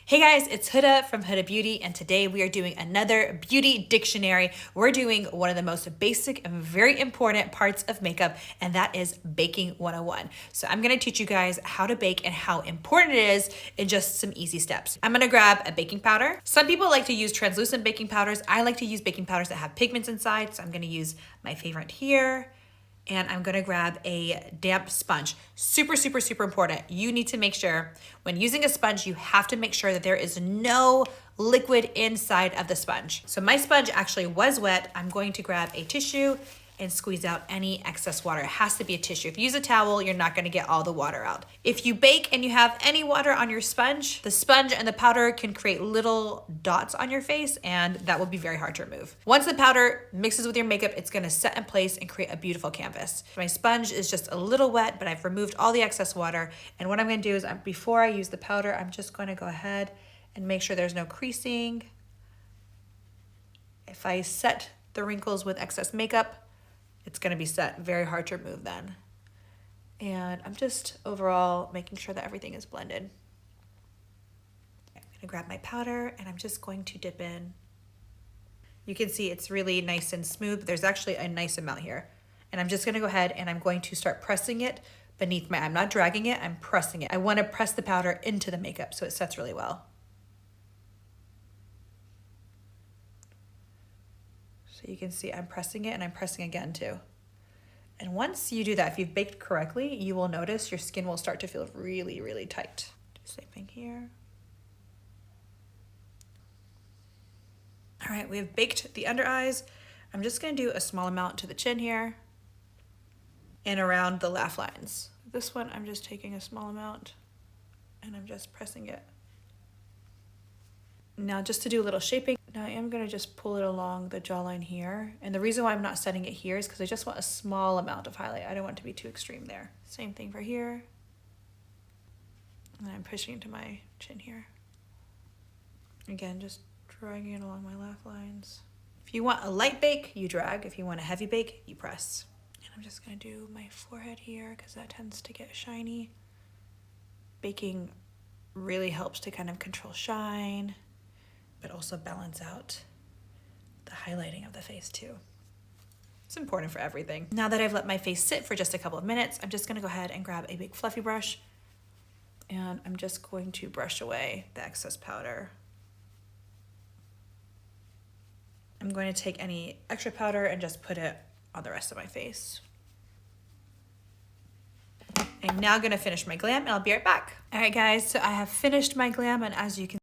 Hey guys, it's Huda from Huda Beauty, and today we are doing another beauty dictionary. We're doing one of the most basic and very important parts of makeup, and that is baking 101. So I'm gonna teach you guys how to bake and how important it is in just some easy steps. I'm gonna grab a baking powder. Some people like to use translucent baking powders. I like to use baking powders that have pigments inside, so I'm gonna use my favorite here. And I'm gonna grab a damp sponge. Super, super, super important. You need to make sure when using a sponge, you have to make sure that there is no liquid inside of the sponge. So my sponge actually was wet. I'm going to grab a tissue and squeeze out any excess water. It has to be a tissue. If you use a towel, you're not gonna get all the water out. If you bake and you have any water on your sponge, the sponge and the powder can create little dots on your face, and that will be very hard to remove. Once the powder mixes with your makeup, it's gonna set in place and create a beautiful canvas. My sponge is just a little wet, but I've removed all the excess water. And what I'm gonna do is before I use the powder, I'm just gonna go ahead and make sure there's no creasing. If I set the wrinkles with excess makeup, it's gonna be set very hard to remove then. And I'm just overall making sure that everything is blended. I'm gonna grab my powder and I'm just going to dip in. You can see it's really nice and smooth, but there's actually a nice amount here. And I'm just gonna go ahead and I'm going to start pressing it beneath I'm not dragging it, I'm pressing it. I wanna press the powder into the makeup so it sets really well. So you can see I'm pressing it and I'm pressing again too. And once you do that, if you've baked correctly, you will notice your skin will start to feel really, really tight. Do the same thing here. All right, we have baked the under eyes. I'm just gonna do a small amount to the chin here and around the laugh lines. This one, I'm just taking a small amount and I'm just pressing it. Now just to do a little shaping, now I am gonna just pull it along the jawline here. And the reason why I'm not setting it here is because I just want a small amount of highlight. I don't want it to be too extreme there. Same thing for here. And I'm pushing into my chin here. Again, just dragging it along my laugh lines. If you want a light bake, you drag. If you want a heavy bake, you press. And I'm just gonna do my forehead here because that tends to get shiny. Baking really helps to kind of control shine, but also balance out the highlighting of the face too. It's important for everything. Now that I've let my face sit for just a couple of minutes, I'm just gonna go ahead and grab a big fluffy brush and I'm just going to brush away the excess powder. I'm going to take any extra powder and just put it on the rest of my face. I'm now gonna finish my glam and I'll be right back. All right guys, so I have finished my glam, and as you can